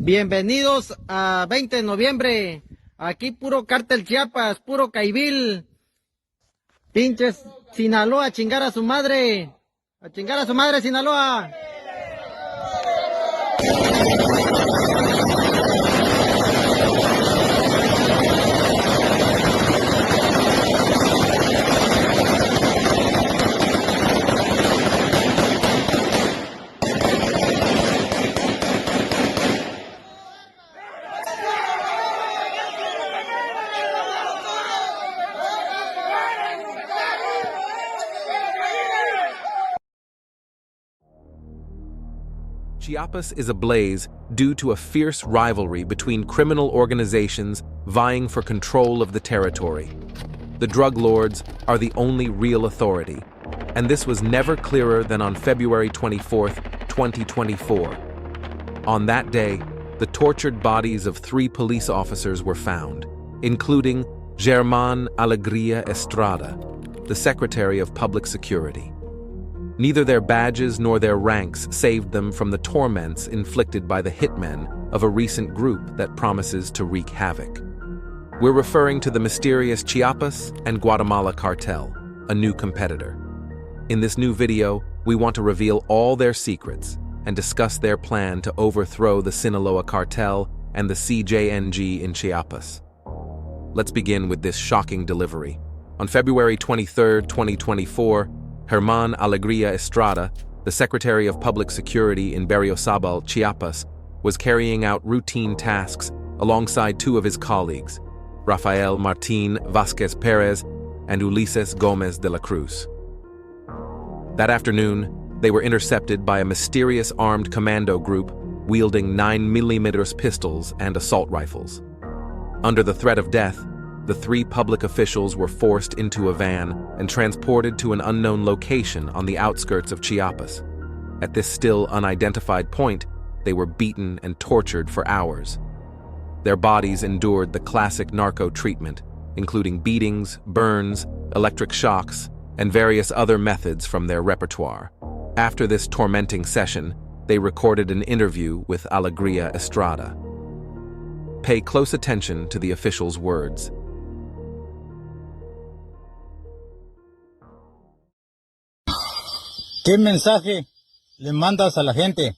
Bienvenidos a 20 de noviembre. Aquí puro cártel Chiapas, puro Caibil. Pinches Sinaloa, a chingar a su madre. A chingar a su madre, Sinaloa. Chiapas is ablaze due to a fierce rivalry between criminal organizations vying for control of the territory. The drug lords are the only real authority, and this was never clearer than on February 24, 2024. On that day, the tortured bodies of 3 police officers were found, including Germán Alegría Estrada, the Secretary of Public Security. Neither their badges nor their ranks saved them from the torments inflicted by the hitmen of a recent group that promises to wreak havoc. We're referring to the mysterious Chiapas and Guatemala cartel, a new competitor. In this new video, we want to reveal all their secrets and discuss their plan to overthrow the Sinaloa cartel and the CJNG in Chiapas. Let's begin with this shocking delivery. On February 23, 2024, Germán Alegría Estrada, the Secretary of Public Security in Berriozábal, Chiapas, was carrying out routine tasks alongside 2 of his colleagues, Rafael Martín Vázquez Pérez and Ulises Gómez de la Cruz. That afternoon, they were intercepted by a mysterious armed commando group wielding 9mm pistols and assault rifles. Under the threat of death, the 3 public officials were forced into a van and transported to an unknown location on the outskirts of Chiapas. At this still unidentified point, they were beaten and tortured for hours. Their bodies endured the classic narco treatment, including beatings, burns, electric shocks, and various other methods from their repertoire. After this tormenting session, they recorded an interview with Alegría Estrada. Pay close attention to the official's words. ¿Qué mensaje le mandas a la gente?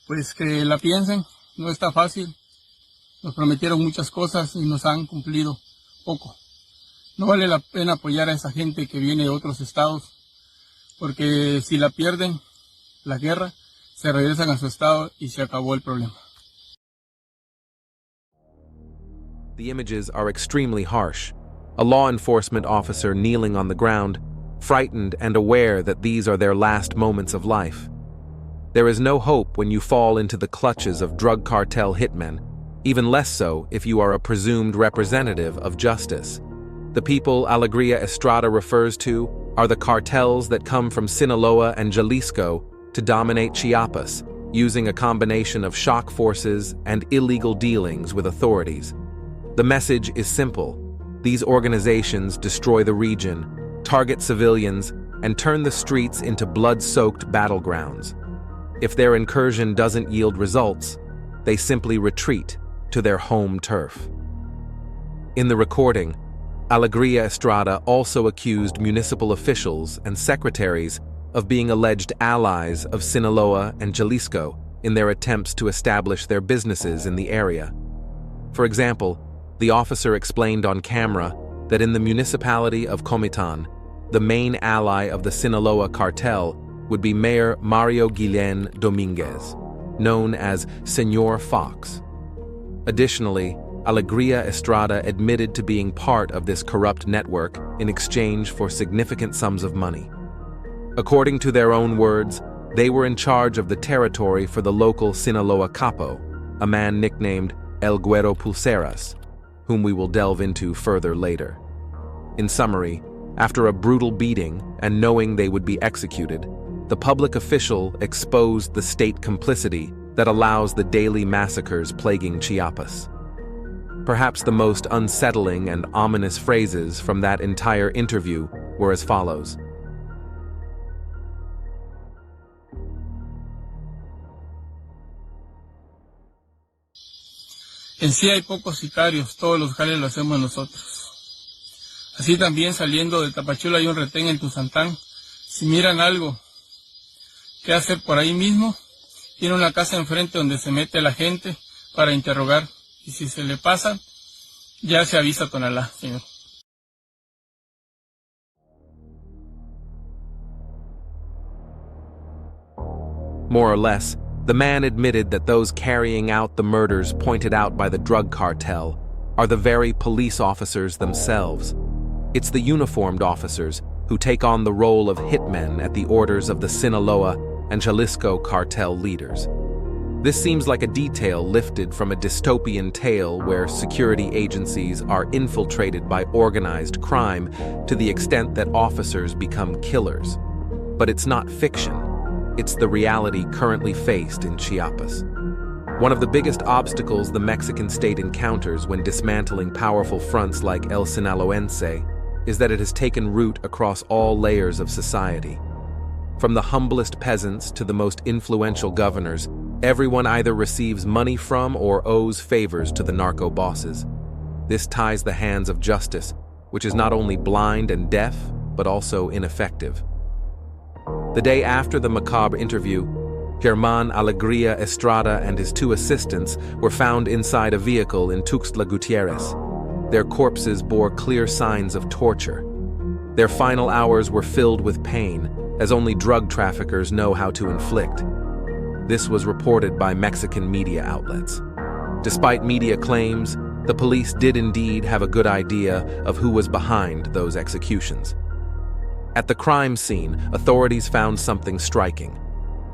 Pues que la piensen, no está fácil. Nos prometieron muchas cosas y nos han cumplido poco. No vale la pena apoyar a esa gente que viene de otros estados, porque si la pierden, la guerra, se regresan a su estado y se acabó el problema. The images are extremely harsh. A law enforcement officer kneeling on the ground, frightened and aware that these are their last moments of life. There is no hope when you fall into the clutches of drug cartel hitmen, even less so if you are a presumed representative of justice. The people Alegría Estrada refers to are the cartels that come from Sinaloa and Jalisco to dominate Chiapas, using a combination of shock forces and illegal dealings with authorities. The message is simple. These organizations destroy the region, target civilians, and turn the streets into blood-soaked battlegrounds. If their incursion doesn't yield results, they simply retreat to their home turf. In the recording, Alegría Estrada also accused municipal officials and secretaries of being alleged allies of Sinaloa and Jalisco in their attempts to establish their businesses in the area. For example, the officer explained on camera that in the municipality of Comitán, the main ally of the Sinaloa cartel would be Mayor Mario Guillén Domínguez, known as Señor Fox. Additionally, Alegría Estrada admitted to being part of this corrupt network in exchange for significant sums of money. According to their own words, they were in charge of the territory for the local Sinaloa capo, a man nicknamed El Güero Pulseras, whom we will delve into further later. In summary, after a brutal beating and knowing they would be executed, the public official exposed the state complicity that allows the daily massacres plaguing Chiapas. Perhaps the most unsettling and ominous phrases from that entire interview were as follows. En sí hay pocos sicarios, todos los jales lo hacemos nosotros. Así también saliendo de Tapachula hay un retén en Tuzantán. Si miran algo que hacer por ahí mismo, tiene una casa enfrente donde se mete la gente para interrogar. Y si se le pasa, ya se avisa a Tonalá, señor. More or less, the man admitted that those carrying out the murders pointed out by the drug cartel are the very police officers themselves. It's the uniformed officers who take on the role of hitmen at the orders of the Sinaloa and Jalisco cartel leaders. This seems like a detail lifted from a dystopian tale where security agencies are infiltrated by organized crime to the extent that officers become killers. But it's not fiction. It's the reality currently faced in Chiapas. One of the biggest obstacles the Mexican state encounters when dismantling powerful fronts like El Sinaloense is that it has taken root across all layers of society. From the humblest peasants to the most influential governors, everyone either receives money from or owes favors to the narco bosses. This ties the hands of justice, which is not only blind and deaf, but also ineffective. The day after the macabre interview, Germán Alegría Estrada and his 2 assistants were found inside a vehicle in Tuxtla Gutiérrez. Their corpses bore clear signs of torture. Their final hours were filled with pain, as only drug traffickers know how to inflict. This was reported by Mexican media outlets. Despite media claims, the police did indeed have a good idea of who was behind those executions. At the crime scene, authorities found something striking: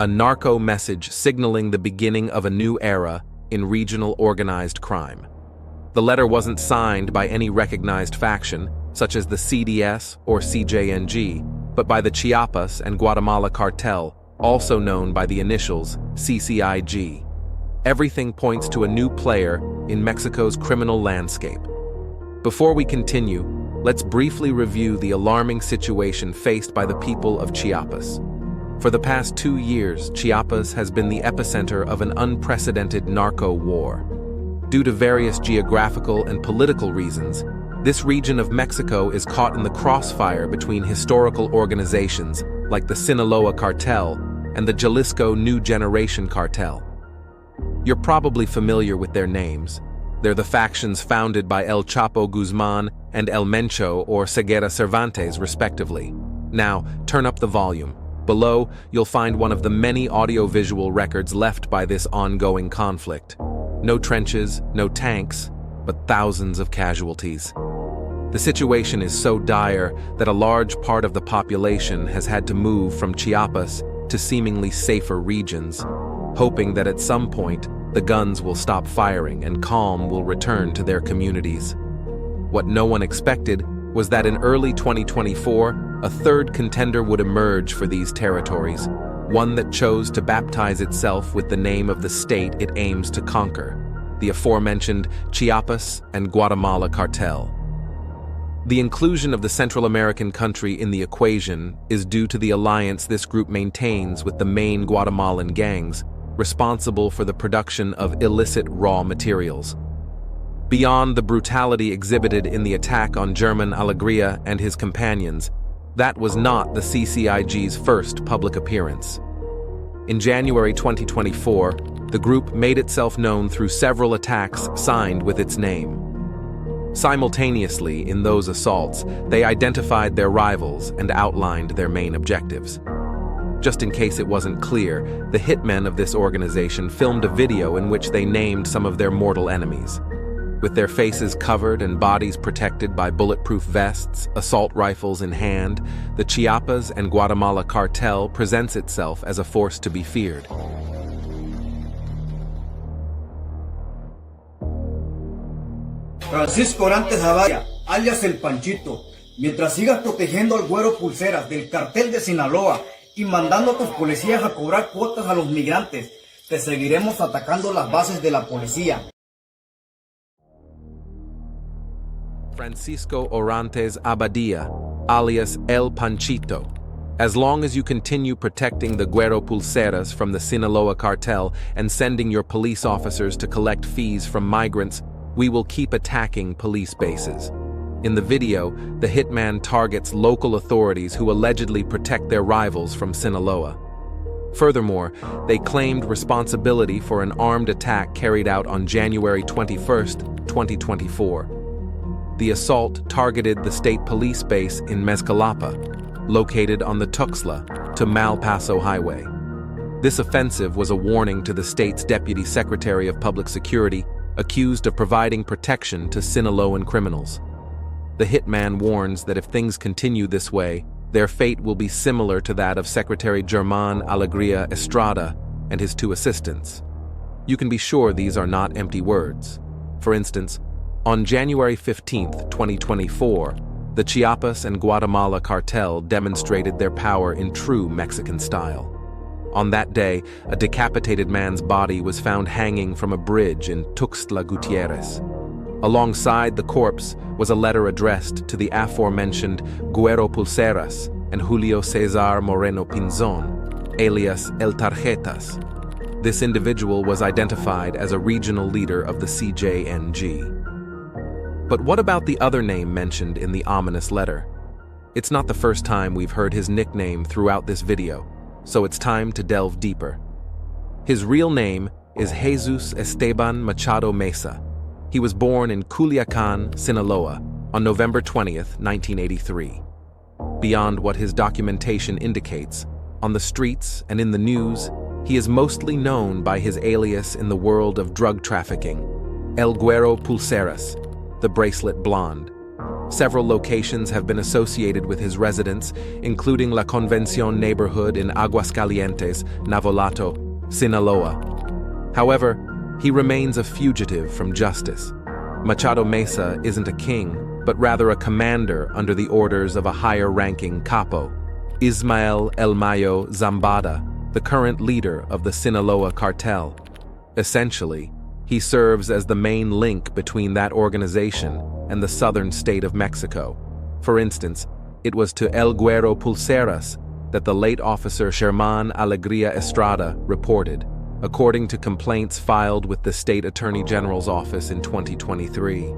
a narco message signaling the beginning of a new era in regional organized crime. The letter wasn't signed by any recognized faction, such as the CDS or CJNG, but by the Chiapas and Guatemala cartel, also known by the initials CCIG. Everything points to a new player in Mexico's criminal landscape. Before we continue, let's briefly review the alarming situation faced by the people of Chiapas. For the past 2 years, Chiapas has been the epicenter of an unprecedented narco war. Due to various geographical and political reasons, this region of Mexico is caught in the crossfire between historical organizations like the Sinaloa cartel and the Jalisco New Generation cartel. You're probably familiar with their names. They're the factions founded by El Chapo Guzman and El Mencho or Ceguera Cervantes, respectively. Now, turn up the volume. Below, you'll find one of the many audiovisual records left by this ongoing conflict. No trenches, no tanks, but thousands of casualties. The situation is so dire that a large part of the population has had to move from Chiapas to seemingly safer regions, hoping that at some point the guns will stop firing and calm will return to their communities. What no one expected was that in early 2024, a third contender would emerge for these territories, one that chose to baptize itself with the name of the state it aims to conquer, the aforementioned Chiapas and Guatemala cartel. The inclusion of the Central American country in the equation is due to the alliance this group maintains with the main Guatemalan gangs, responsible for the production of illicit raw materials. Beyond the brutality exhibited in the attack on Germán Alegría and his companions, that was not the CCIG's first public appearance. In January 2024, the group made itself known through several attacks signed with its name. Simultaneously, in those assaults, they identified their rivals and outlined their main objectives. Just in case it wasn't clear, the hitmen of this organization filmed a video in which they named some of their mortal enemies. With their faces covered and bodies protected by bulletproof vests, assault rifles in hand, the Chiapas and Guatemala cartel presents itself as a force to be feared. Francisco Orantes Zavalla, alias El Panchito, mientras sigas protegiendo al güero Pulseras del cartel de Sinaloa y mandando a tus policías a cobrar cuotas a los migrantes, te seguiremos atacando las bases de la policía. Francisco Orantes Abadia, alias El Panchito, As long as you continue protecting the Guero Pulseras from the Sinaloa cartel and sending your police officers to collect fees from migrants, we will keep attacking police bases. In the video, the hitman targets local authorities who allegedly protect their rivals from Sinaloa. Furthermore, they claimed responsibility for an armed attack carried out on January 21, 2024. The assault targeted the state police base in Mezcalapa, located on the Tuxtla to Malpaso Highway. This offensive was a warning to the state's Deputy Secretary of Public Security, accused of providing protection to Sinaloan criminals. The hitman warns that if things continue this way, their fate will be similar to that of Secretary German Alegria Estrada and his two assistants. You can be sure these are not empty words. For instance, on January 15, 2024, the Chiapas and Guatemala cartel demonstrated their power in true Mexican style. On that day, a decapitated man's body was found hanging from a bridge in Tuxtla Gutierrez. Alongside the corpse was a letter addressed to the aforementioned Guero Pulseras and Julio Cesar Moreno Pinzon, alias El Tarjetas. This individual was identified as a regional leader of the CJNG. But what about the other name mentioned in the ominous letter? It's not the first time we've heard his nickname throughout this video, so it's time to delve deeper. His real name is Jesus Esteban Machado Mesa. He was born in Culiacan, Sinaloa, on November 20th, 1983. Beyond what his documentation indicates, on the streets and in the news, he is mostly known by his alias in the world of drug trafficking, El Guero Pulseras, the Bracelet Blonde. Several locations have been associated with his residence, including La Convención neighborhood in Aguascalientes, Navolato, Sinaloa. However, he remains a fugitive from justice. Machado Mesa isn't a king, but rather a commander under the orders of a higher-ranking capo, Ismael El Mayo Zambada, the current leader of the Sinaloa cartel. Essentially, he serves as the main link between that organization and the southern state of Mexico. For instance, it was to El Guero Pulseras that the late officer German Alegria Estrada reported, according to complaints filed with the State Attorney General's office in 2023.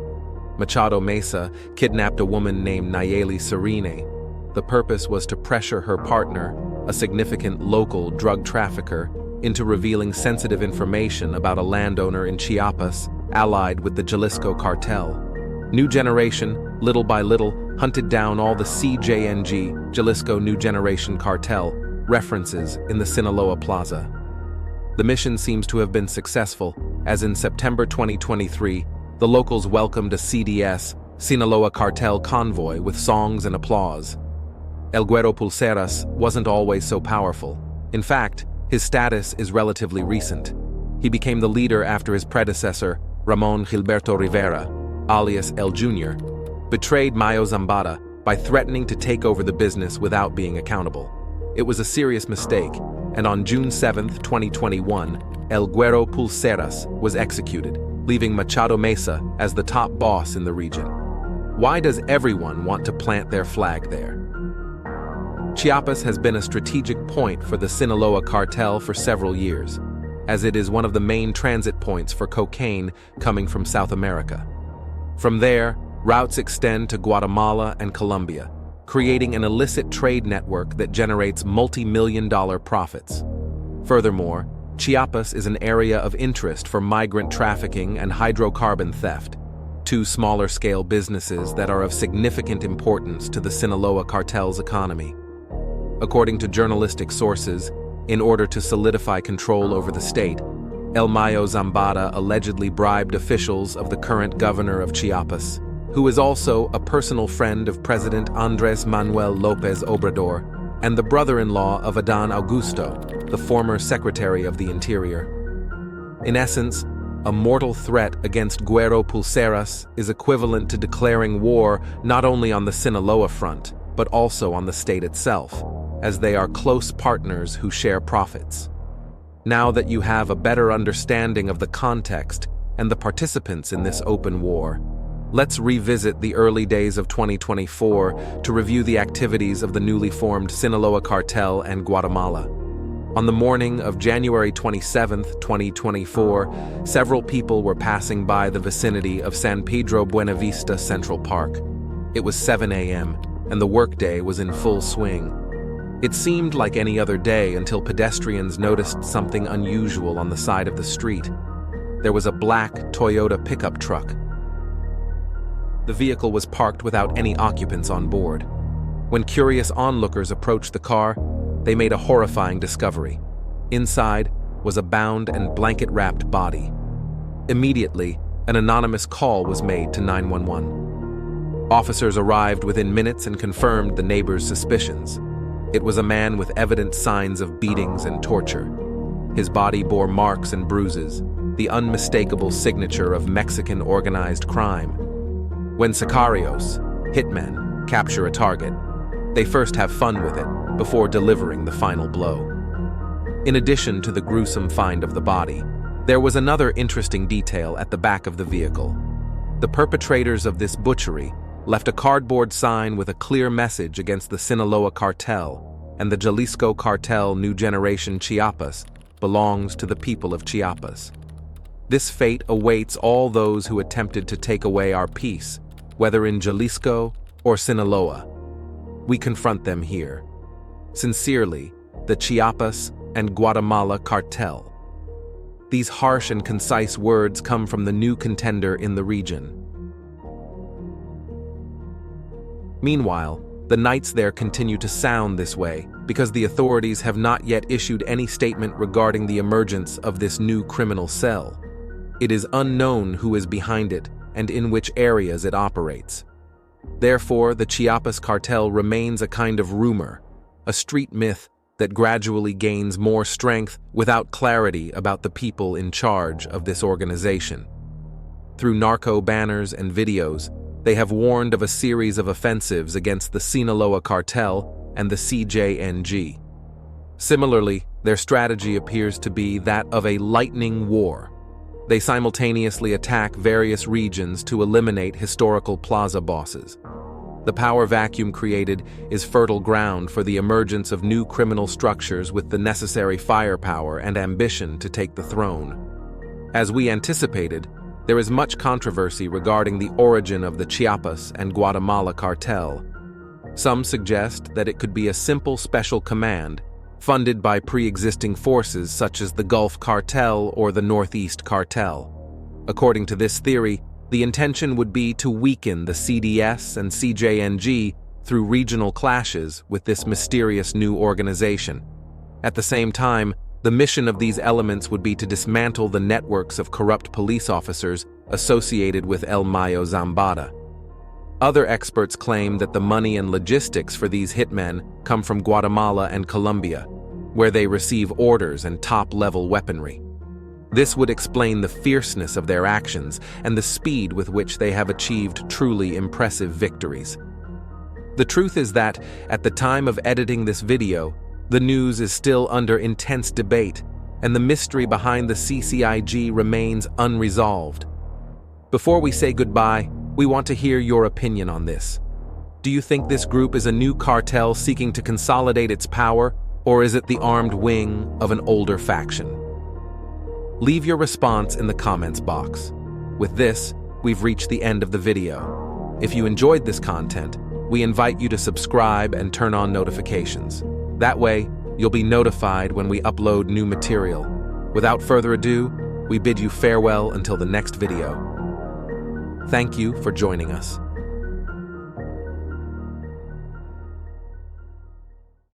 Machado Mesa kidnapped a woman named Nayeli Serene. The purpose was to pressure her partner, a significant local drug trafficker, into revealing sensitive information about a landowner in Chiapas allied with the Jalisco cartel. New Generation, little by little, hunted down all the CJNG, Jalisco New Generation cartel, references in the Sinaloa Plaza. The mission seems to have been successful, as in September 2023, the locals welcomed a CDS, Sinaloa cartel convoy with songs and applause. El Guero Pulseras wasn't always so powerful. In fact, his status is relatively recent. He became the leader after his predecessor, Ramon Gilberto Rivera, alias El Jr., betrayed Mayo Zambada by threatening to take over the business without being accountable. It was a serious mistake, and on June 7, 2021, El Guero Pulseras was executed, leaving Machado Mesa as the top boss in the region. Why does everyone want to plant their flag there? Chiapas has been a strategic point for the Sinaloa cartel for several years, as it is one of the main transit points for cocaine coming from South America. From there, routes extend to Guatemala and Colombia, creating an illicit trade network that generates multi-million-dollar profits. Furthermore, Chiapas is an area of interest for migrant trafficking and hydrocarbon theft, two smaller-scale businesses that are of significant importance to the Sinaloa cartel's economy. According to journalistic sources, in order to solidify control over the state, El Mayo Zambada allegedly bribed officials of the current governor of Chiapas, who is also a personal friend of President Andrés Manuel López Obrador and the brother-in-law of Adán Augusto, the former Secretary of the Interior. In essence, a mortal threat against Guero Pulseras is equivalent to declaring war not only on the Sinaloa front, but also on the state itself, as they are close partners who share profits. Now that you have a better understanding of the context and the participants in this open war, let's revisit the early days of 2024 to review the activities of the newly formed Sinaloa cartel and Guatemala. On the morning of January 27, 2024, several people were passing by the vicinity of San Pedro Buenavista Central Park. It was 7 a.m., and the workday was in full swing. It seemed like any other day until pedestrians noticed something unusual on the side of the street. There was a black Toyota pickup truck. The vehicle was parked without any occupants on board. When curious onlookers approached the car, they made a horrifying discovery. Inside was a bound and blanket-wrapped body. Immediately, an anonymous call was made to 911. Officers arrived within minutes and confirmed the neighbors' suspicions. It was a man with evident signs of beatings and torture. His body bore marks and bruises, the unmistakable signature of Mexican organized crime. When sicarios, hitmen, capture a target, they first have fun with it before delivering the final blow. In addition to the gruesome find of the body, there was another interesting detail at the back of the vehicle. The perpetrators of this butchery left a cardboard sign with a clear message against the Sinaloa cartel, and the Jalisco cartel New Generation Chiapas belongs to the people of Chiapas. This fate awaits all those who attempted to take away our peace, whether in Jalisco or Sinaloa. We confront them here. Sincerely, the Chiapas and Guatemala cartel. These harsh and concise words come from the new contender in the region. Meanwhile, the nights there continue to sound this way because the authorities have not yet issued any statement regarding the emergence of this new criminal cell. It is unknown who is behind it and in which areas it operates. Therefore, the Chiapas cartel remains a kind of rumor, a street myth that gradually gains more strength without clarity about the people in charge of this organization. Through narco banners and videos, they have warned of a series of offensives against the Sinaloa cartel and the CJNG. Similarly, their strategy appears to be that of a lightning war. They simultaneously attack various regions to eliminate historical plaza bosses. The power vacuum created is fertile ground for the emergence of new criminal structures with the necessary firepower and ambition to take the throne. As we anticipated, there is much controversy regarding the origin of the Chiapas and Guatemala cartel. Some suggest that it could be a simple special command, funded by pre-existing forces such as the Gulf Cartel or the Northeast Cartel. According to this theory, the intention would be to weaken the CDS and CJNG through regional clashes with this mysterious new organization. At the same time, the mission of these elements would be to dismantle the networks of corrupt police officers associated with El Mayo Zambada. Other experts claim that the money and logistics for these hitmen come from Guatemala and Colombia, where they receive orders and top-level weaponry. This would explain the fierceness of their actions and the speed with which they have achieved truly impressive victories. The truth is that, at the time of editing this video, the news is still under intense debate, and the mystery behind the CCIG remains unresolved. Before we say goodbye, we want to hear your opinion on this. Do you think this group is a new cartel seeking to consolidate its power, or is it the armed wing of an older faction? Leave your response in the comments box. With this, we've reached the end of the video. If you enjoyed this content, we invite you to subscribe and turn on notifications. That way, you'll be notified when we upload new material. Without further ado, we bid you farewell until the next video. Thank you for joining us.